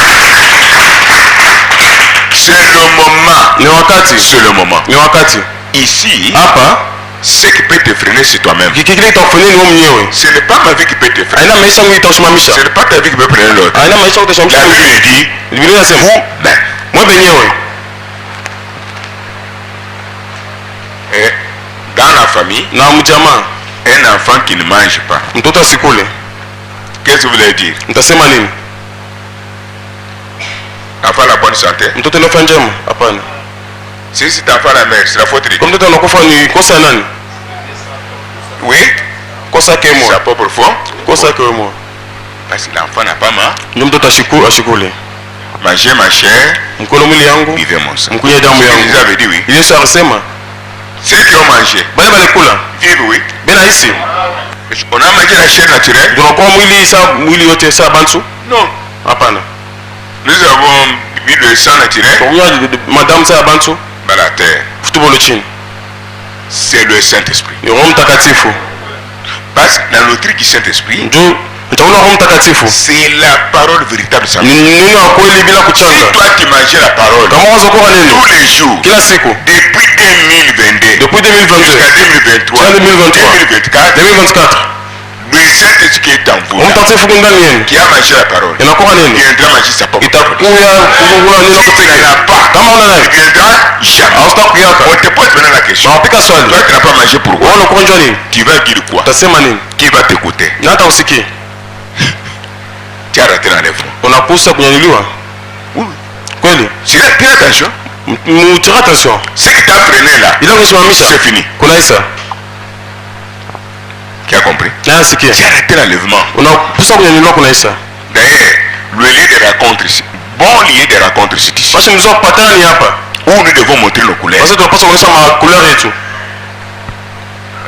C'est le moment. Ni wakati. C'est le moment. Ni wakati. Ici, Hapa ce qui peut te freiner, c'est toi-même. kile kitakufanya ni wewe mwenyewe. Ce n'est pas ma vie qui peut te freiner. Haina maisha yangu itakusimamisha. Ce n'est pas ta vie qui peut freiner l'autre. Haina maisha yangu La itakusimamisha. Bible dit, Biblia inasema vous-même. mwe benyewe. Et dans la famille, Na mjamaa un enfant qui ne mange pas, mtoto asikule. qu'est-ce que vous voulez dire? Mtasema nini? Enfant la bonne santé. Mtoto anafa njema? Hapana. Si c'est enfant la mère, c'est la faute de Kwa Dieu. mtoto anakufa ni kosa ya nani? Oui, Kosa yake c'est mwa. sa propre faute. Kosa yake mwa. Parce que l'enfant n'a pas mal. Ndio mtoto ashikule. Mangez ma chair, Mkono mwili yangu, vivez mon sang. mkunywe damu Ils yangu. avaient dit oui. Yesu alisema, Ceux qui ont mangé, bale balikula, vivent oui. bena hisi. On a mangé la chair naturelle? Tunakuwa mwili yote saa bantu? Non. Hapana. Nous avons bu le sang naturel Tunakunywa madamu saa bantu? dans la terre. Futubolo chini. C'est le Saint-Esprit. Ni Roho Mtakatifu. Parce que la doctrine du Saint-Esprit, Ndio utaona Roho Mtakatifu. c'est la parole véritable. Ni neno la kweli bila Si kuchanga. toi tu mangeais la parole Kama wazo kwa nini? tous les jours, Kila siku. depuis 2022 Depuis 2022 jusqu'à 2023, jusqu'à 2023, 2024, 2024. le Saint-Esprit qui est en vous, Roho là, Mtakatifu ndani yenu. qui a mangé la parole, Inakuwa il nini? viendra manger sa propre parole. Itakuya kufungua neno Si tu pekee. n'en as pas, Kama una il nayo, viendra jamais. hautakuyaka. On te pose maintenant la question. Nawapika swali. Toi qui n'as pas mangé, pourquoi? Wewe unakunywa nini? Tu vas dire quoi? Utasema nini? Qui va t'écouter? Na hata usikie. Tu as raté l'enlèvement. Unapusa kunyanyuliwa. Oui. Kweli? Fais attention. Mutira attention. Ce qui t'a freiné là, Ila kusimamisha. c'est fini. Kunaisa. Qui a compris? Na sikia. Tu as raté l'enlèvement. Unapusa kunyanyuliwa kunaisa. D'ailleurs, le lieu des rencontres ici, bon lieu des rencontres c'est ici, Basi mzee kupatana ni hapa. où nous devons montrer nos couleurs. Basi tunapaswa kuonyesha couleur yetu.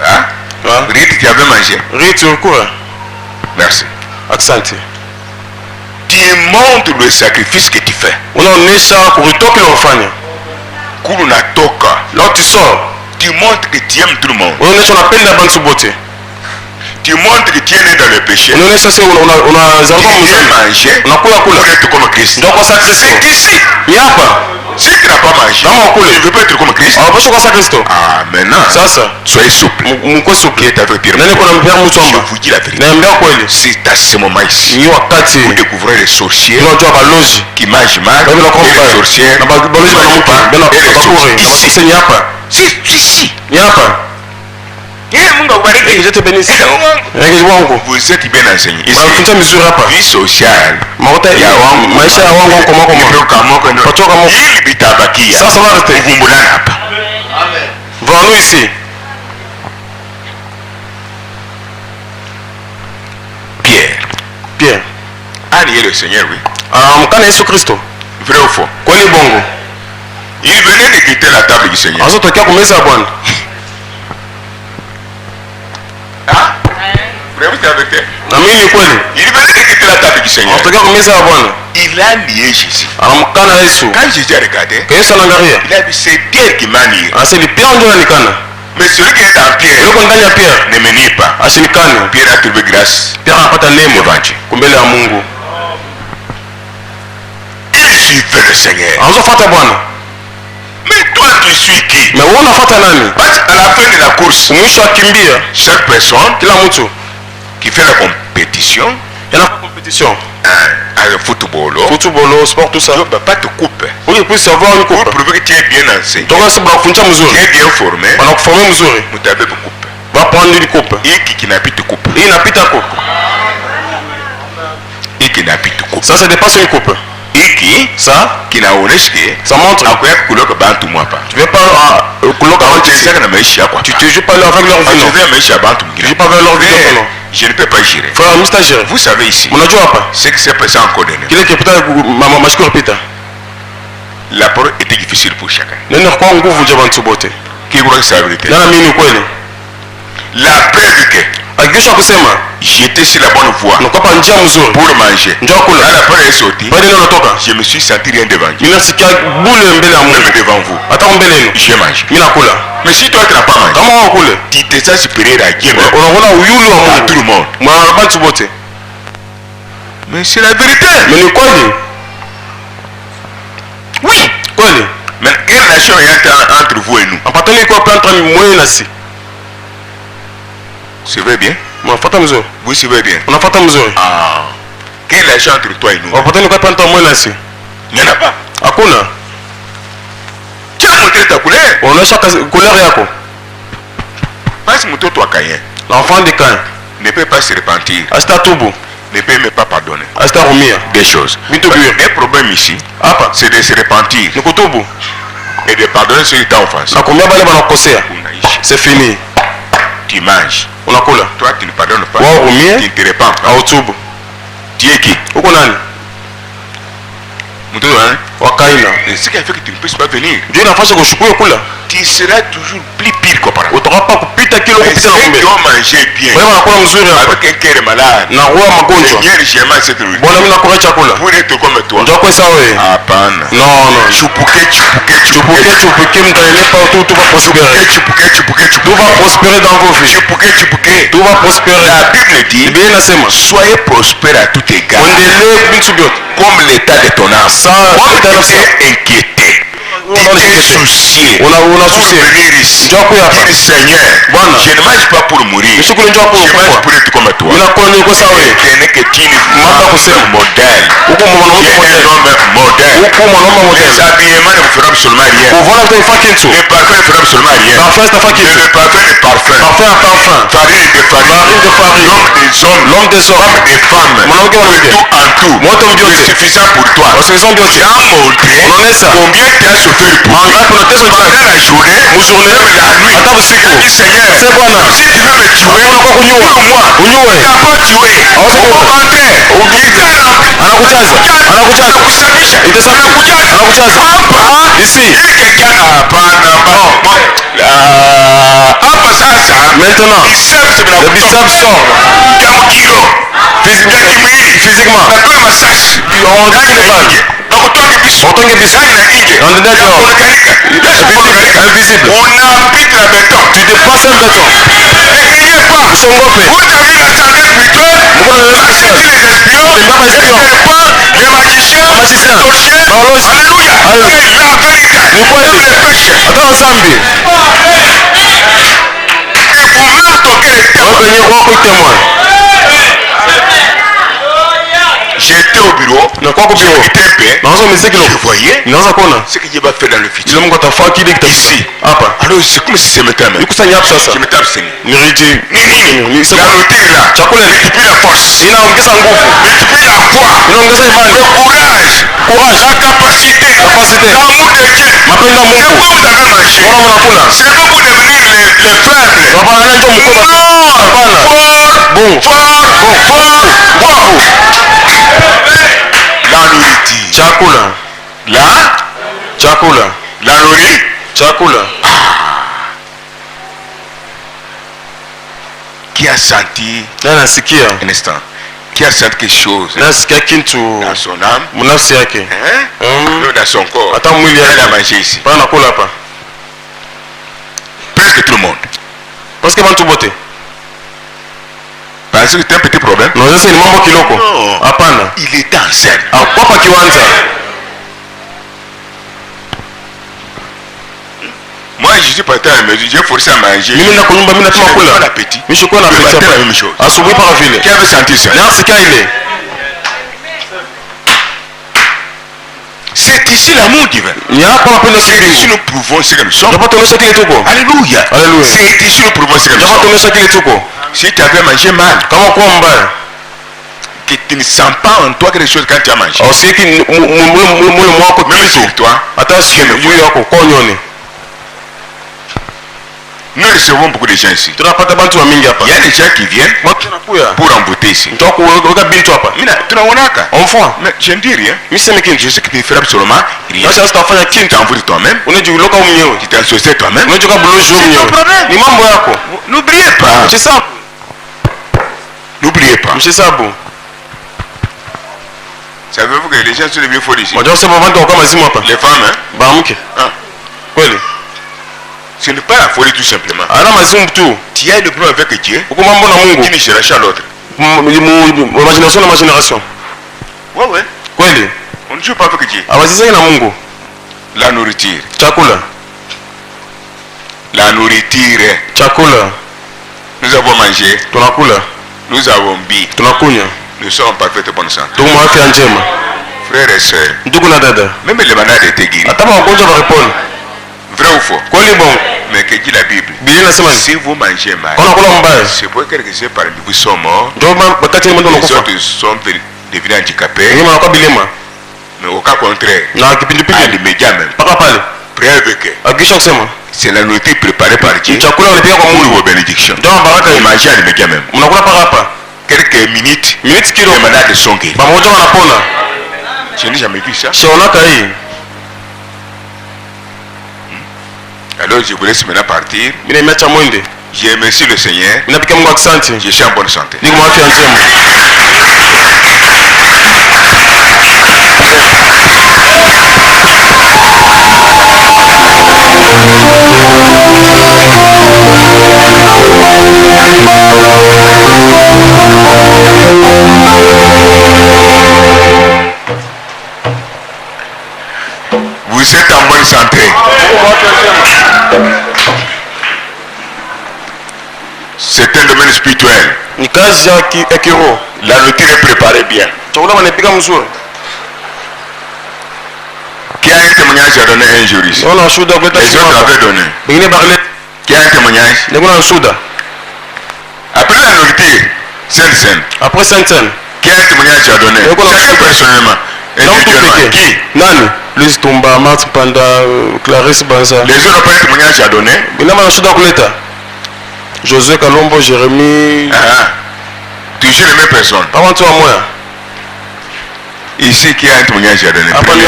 Hein? Ah. Rite, tu avais mangé. Riti ulikuwa. Merci. Asante. Tu montres le sacrifice que tu fais. Unaonesha kutoka unafanya. Kulu natoka. Là tu sors. Tu montres que tu aimes tout le monde. Unaonesha unapenda bantu bote. Tu montres que tu es né dans le péché. Unaonesha sasa unazalika Tu viens mzuri. manger Unakula pour kula. être comme Christ. Ndio kwa sasa Kristo. C'est ici. Ni hapa. Si tu n'as pas mangé, Kama ukule. tu ne veux pas être comme Christ. Hawapaswi kwa sasa Kristo. Ah, maintenant, Sasa soyez souple. mko Qui supi. est avec Pierre? Nani kuna mpea Je mchomba? vous dis la vérité. Naambia kweli. C'est à ce moment ici, Ni wakati vous découvrez les sorciers unajua balozi. qui mangent mal, Baba et nakomba. les sorcières Na balozi qui mangent wanamupa. pas, Bena et les bakure. sorciers. Ici Ici. ni hapa. C'est ici. Ni hapa. Mungu akubariki. Je te bénisse. Yake wangu. Vous êtes bien enseigné. Ici, Mafunzo mzuri hapa. vie sociale. Maota Ya wangu. maisha ya wangu koma koma. Patoka mo. Ili bitabakia. Sasa warte. Kuvumbulana hapa. Venons ici. Pierre. Ali est le Seigneur, oui. Mkana Yesu Kristo. Vrai ou faux? Kweli bongo. Il venait de quitter la table du Seigneur. Azotokea kumeza ya Bwana. Ah? Vraiment, c'est avec toi? Na mimi ni kweli. Il venait de quitter la table du Seigneur. Azotokea kumeza ya Bwana. Il a nié Jésus. Anamkana Yesu. Quand Jésus a regardé, Kwa Yesu anaangalia. il a dit c'est Pierre qui m'a nié. Anasema Pierre ndio alikana. Mais celui qui est en Pierre Yuko ndani ya Pierre. ne me nie pas. Asinikane. Pierre a trouvé grâce. Pierre anapata neema devant Dieu. kumbele ya Mungu. Il suivait le Seigneur. Anazofuata Bwana. Mais toi, tu suis qui? Na wewe unafuata nani? Parce qu'à la fin de la course, Mwisho akimbia chaque personne kila mtu qui fait la compétition yana competition. à un football, Football, sport tout ça. ne peut pas te couper. Ili puisse savoir une Pour coupe. prouver que tu es bien enseigné, Toka sababu kufundisha tu mzuri. es bien formé, Wanakuformia mzuri. mutabe coupe. Va prendre une coupe. Hiki kinapita coupe. Hii inapita coupe. Hiki kinapita coupe. Ça dépasse une coupe. Hiki Ça kinaonesha ça montre akuya kuloka bantu mwapa. tu veux pas kuloka Au watu. chezeka na maisha yako. Tu te joues pas avec leur vie. Non. Chezeka maisha ya bantu Tu mwingine. joues pas avec leur vie. Mais Non. je ne peux pas gérer. Frère Mr. Gere. Vous savez ici, Mnajua hapa ce qui s'est passé en Côte d'Ivoire. kile kipita mashiko pita. La parole était difficile pour chacun. Neno kwa nguvu je bantu bote. Qui croit que c'est la vérité? Na mimi ni kweli. La preuve que akikisha kusema j'étais sur la bonne voie unakuwa pa njia mzuri pour manger. njoo kula. Quand la parole est sortie, Pale ndio unatoka. je me suis senti rien devant Dieu. Ninasikia bule mbele ya Mungu. Même devant vous. Hata mbele yenu. J'ai mangé. Mimi nakula. Mais si toi tu n'as pas mangé, Kama wao kule. tu te sens supérieur à Dieu. Unaona uyulu wa À Mungu. tout le monde. Mwana bantu bote. Mais c'est la vérité. Mais ni kweli? Oui. Kweli. Mais quelle relation est entre vous et nous? Apatani kwa entre mwe na si. C'est vrai bien? Mnafuata mzuri. Vous suivez bien? Unafuata mzuri. Ah. Quelle relation entre toi et nous? Apatani kwa entre mwe na si. Il n'y en a pas. Hakuna. Tu as montré ta couleur. Unaonyesha couleur yako. Parce que mtoto wa Caïn L'enfant de Cain ne peut pas se repentir, asitatubu, ne peut même pas pardonner asitarumia des choses. vitu vile. Un problème ici, Hapa c'est de se repentir ni kutubu et de pardonner ceux qui t'ont offensé. na kumia bale banakosea. Unaishi, C'est fini. tu manges. Unakula. Toi, tu ne pardonnes pas. Wao umie Tu ne te repens pas. au tubu. Tu es qui? Uko nani? Mtoto, hein? Wakaina. Et ce qui a fait que tu ne puisses pas venir, Ndio nafasi kushukuru kula. tu seras toujours plus pire qu'auparavant. Utapapa kupita kilo Mais kupita ceux na kumbe. qui ont mangé bien, Wewe unakula mzuri hapa. avec un cœur malade, Na roho magonjwa. Seigneur, j'aime cette nourriture. Bwana mimi nakula chakula. Pour être comme toi. Ndio kwa sawa wewe. Hapana. Non. Chupuke, chupuke, Chupuke chupuke mtaile partout tout va prospérer. chupuke, chupuke, chupuke. Tout va prospérer dans vos vies. Chupuke, chupuke. Tout va prospérer. La Bible dit, Biblia inasema soyez prospères à tout égard, endelee vitu vyote. comme l'état de ton âme. Comme Tu l'état de t'es inquiété. Tu t'es soucié. Una Pour souci. venir ici. Njoo kuya hapa. Dis, Seigneur, Bwana. je ne mange pas pour mourir. Nishukuru njoo Je mange kufa. pour être comme toi. Mimi nakula niko sawa wewe. Tu n'es que une Mata kusema. femme modèle. Huko Tu mwanaume es un modèle. homme modèle. Huko mwanaume Les modèle. habillements ne vous feront absolument rien. Kuvona mtaifaa kitu. Les parfums ne feront absolument rien. Parfum sitafaa kitu. Le parfum de parfum. Parfum à parfum. Farine de farine. Farine de farine. L'homme des hommes. L'homme des hommes. Femme des femmes. Mwanamke wa mke. Tout en tout. Moto C'est vyote. suffisant pour toi. Wasikilizaji Tu wote. as montré Unaonesha. combien tu as souffert pour Mangapi unateswa pendant jana. la journée, Mujournée. même la nuit. Hata usiku. Tu as dit, Seigneur, C'est Bwana. si tu veux me tuer, Unakuwa kunyua. tue-moi. Unyue. Tu n'as pas tué. Hawezi Au kuua. contraire, Ugize. Anakuchaza. Anakuchaza. anakusafisha. Itasafi. Anakuchaza. Hapa, Ici. ili quelqu'un hapana, bon, hapa sasa Maintenant. biceps Le biceps sort. kilo Physiquement. Physiquement. natoa masashi On dit qu'il est mal. nakutoke biso Utonge biso. ndani na nje On dit d'accord. kuonekanika Invisible. unapita na beton Tu dépasses un béton. n'ayez pas Usiongope. vous avez la santé spirituelle Mko na neno c'est spirituel. les espions Tembea kwa espion. les magiciens Magicien. sorciers Balozi. alléluia Alléluia. c'est la vérité Ni kweli. même les péchés Hata dhambi. et vous-même toquez les témoins. Wewe wenyewe wako témoin. J'étais au bureau Na kwako bio. j'étais un peu Naanza mziki je leo. voyais Naanza kuona. ce que Dieu va faire dans le futur Ile Mungu atafaa kile kitafika. Ici. Hapa. alors c'est comme si c'est maintenant même Nikusanya hapa sasa. je m'étais abstenu Niriji. nini la routine là Chakula multiplie la force inaongeza nguvu. multiplie la foi Inaongeza imani. le courage Courage. la capacité Capacité. l'amour de Dieu Mapendo ya c'est Mungu. quoi vous avez mangé Bora mnakula. c'est pas pour devenir les faibles Hapana ndio mkubwa. Hapana. Bon. fort Nguvu. la nourriture Chakula. Chakula. la nourriture Chakula. qui a senti Na nasikia. un instant qui a senti quelque chose Nasikia kitu dans son âme mnafsi yake. hein Mm. non, dans son corps Hata mwili elle a yake. mangé ici Pana nakula hapa. presque tout le monde Parce que bantu bote. parce que c'est un petit problème Naweza ni mambo kiloko. Non. Hapana. il était en scène Hapa kiwanja. moi je suis parti à la maison j'ai forcé à manger Mimi na kunyumba mimi natuma J'ai kula. pas l'appétit. Mimi sikuwa na Le appétit matin, hapa. la même chose. Asubuhi para vile. qui avait senti ça Nasikia ile. c'est ici l'amour divin Ni hapa mapendo c'est ici kibiu. nous prouvons ce que nous sommes Japo tuonyesha kile tuko. alléluia Alléluia. c'est ici nous prouvons ce que nous Japo sommes tuonyesha kile tuko. si tu avais mangé mal Kama kuwa mbaya. que tu ne sens pas en toi quelque chose quand tu as mangé Ausiki mule mwako même kitu. sur toi Hata si juu yako konyoni. nous recevons beaucoup de gens ici Tunapata bantu wa mingi hapa. il y a des gens qui viennent Watu wanakuya. pour envoûter ici Mtu kuweka bintu hapa. mina tunaonaka Omfwa. mais je ne dis rien Mimi sema kintu. je sais que tu feras absolument rien Sasa utafanya tu kintu. t'envoûtes toi-même Unajiloka mwenyewe. tu t'associes toi-même Unajoka bulojo C'est ton mwenyewe. problème. Ni mambo yako. n'oubliez pas Chisa N'oubliez pas. Monsieur Sabou. Savez-vous que les gens sont devenus folles ici? Les femmes, hein? Bamuke. Kweli. Ce n'est pas la folie tout simplement. Ana mazimu tu. Tu as le problème avec Dieu. Uko mambo na Mungu. Qui ne cherche à l'autre. Imagination na imagination. Ouais, ouais. Kweli. On ne joue pas avec Dieu. Awazizani na Mungu. La nourriture. Chakula. La nourriture. Chakula. Nous avons mangé. Tunakula. Nous avons bu. Tunakunywa. Nous sommes en parfaite bonne santé. Tuko afya njema. Frères et sœurs. Ndugu na dada. Même les malades étaient guéris. Hata wagonjwa warepona. Vrai ou faux? Kweli bon. Mais que dit la Bible? Biblia inasema si vous mangez mal, c'est pour quelques-uns parmi vous sont morts. Les autres sont devenus handicapés. Mais au cas contraire, à l'immédiat même, priez avec eux. C'est la nourriture préparée par Dieu pour vos bénédictions. Vous mangez à l'immédiat même. Quelques minutes, les malades sont guéris. Je n'ai jamais vu ça. Alors je vous laisse maintenant partir. Je remercie le Seigneur. Je suis en bonne santé. Vous êtes en bonne santé. C'est un domaine spirituel. La nourriture est préparée bien. Qui a un témoignage à donner un jour ici? Les autres avaient donné. Qui a un témoignage? Après la nourriture, Sainte-Sainte. Après Sainte-Sainte. Qui a un témoignage à donner? Chacun personnellement. Individuellement. Qui? Nani? Luis Tumba, Marthe Panda, Clarisse Banza. Les autres n'ont pas un témoignage à donner. Josué Kalombo, Jérémie. Toujours les mêmes personnes. Avant toi, moi. Ici, qui a un témoignage à donner? Quand vous avez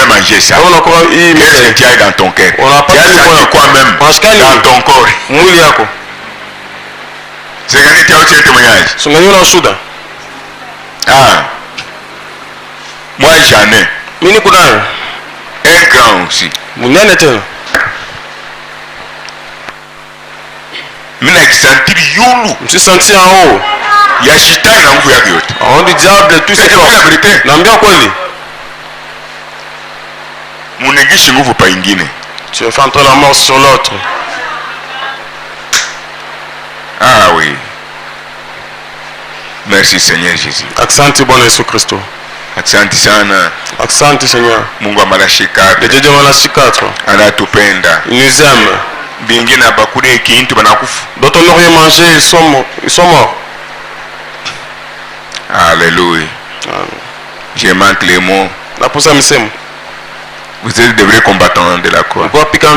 mangé ça, qu'est-ce que tu as dans ton cœur? Tu as senti quoi même dans ton corps? C'est quand tu as aussi un témoignage. Moi j'en ai. Un grand aussi. Mina kisanti yulu. Je suis senti en haut. Il y a Chita et Nangou Yagiot. On dit diable tout c'est la vérité. Nambia kweli. Mon église chez vous pas ingine. Tu veux faire entrer la mort sur l'autre. Ah oui. Merci Seigneur Jésus. Asante Bwana Yesu Kristo. Asante sana. Asante Seigneur. Mungu amalashika. Jeje amalashika. Anatupenda. Il nous aime. Bingine abakule kintu banakufa. D'autres n'ont rien mangé, ils sont morts. Alléluia. Je manque les mots. Vous êtes de vrais combattants de la croix. C'était un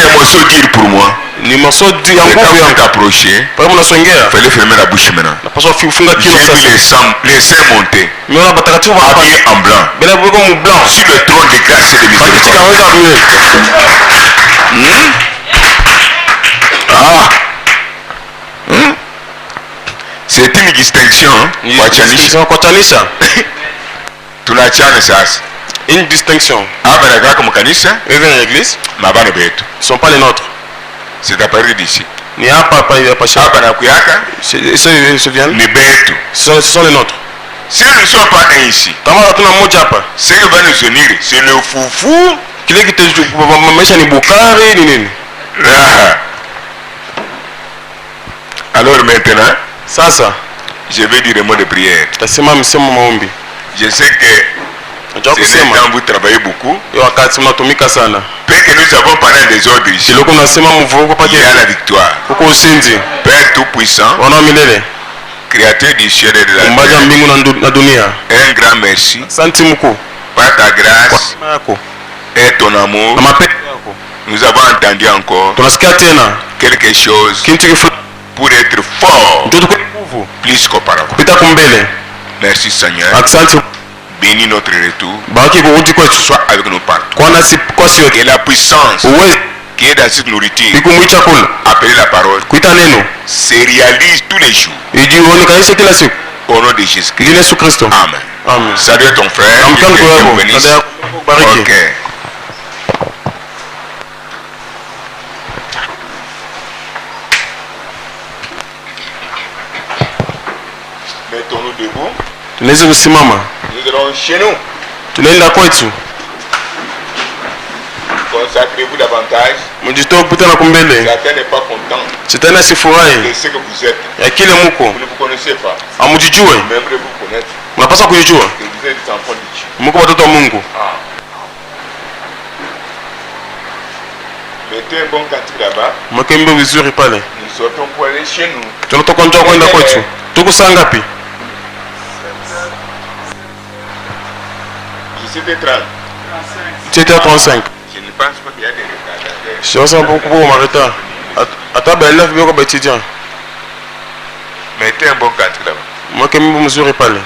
morceau dur pour moi. Et quand vous êtes approché, il fallait fermer la bouche maintenant. J'ai vu les seins monter, habillés en blanc, sur le trône de grâce et de miséricorde. C'est une distinction. Une distinction. Ils viennent à l'église. Ils ne sont pas les nôtres. C'est à partir d'ici. Ceux viennent. Ce sont les nôtres. Si nous ne sommes pas un ici, ce qui va nous unir, c'est le foufou. Alors maintenant, je vais dire un mot de prière. Je sais que c'est quand vous travaillez beaucoup, Père, que nous avons parlé des ordres ici, il y a la victoire. Père Tout-Puissant, Créateur du ciel et de la terre, un grand merci par ta grâce et ton amour. Nous avons entendu encore quelque chose pour être fort plus qu'auparavant. Merci Seigneur. Bénis notre retour. Sois avec nous partout. Et la puissance qui est dans cette nourriture, ikumwi chakula appeler la parole, kuita neno se réalise tous les jours ijionekanishe kila siku au nom de Jésus-Christ. jina Yesu Kristo. Amen. Amen. Salut ton frère. Na mke Que mkuu Dieu wako, te bénisse. dada yako, bariki. Ok. Mettons-nous debout. Tunaweza kusimama, Nous allons chez nous. tunaenda kwetu, Consacrez-vous davantage. mjitoe kupitana kumbele. Satan n'est pas content Shetani asifurahi de ce que vous êtes. ya kile muko, Vous ne vous connaissez pas. amujijue, Mais vous vous connaître mnapaswa kujijua que vous êtes des enfants de Dieu. muko watoto wa Mungu. Ah. Mettez un bon cantique là-bas. Mwekembe vizuri pale, Nous sortons pour aller chez nous. tunatoka njoo kwenda kwetu. Tuko saa ngapi? 17h30. 7h35. Je ne pense pas qu'il y a des retardataires. Sasa beaucoup mareta. Ata baelefu biko ba étudiant. Mettez un bon cantique là-bas. Mwekembe mzuri pale.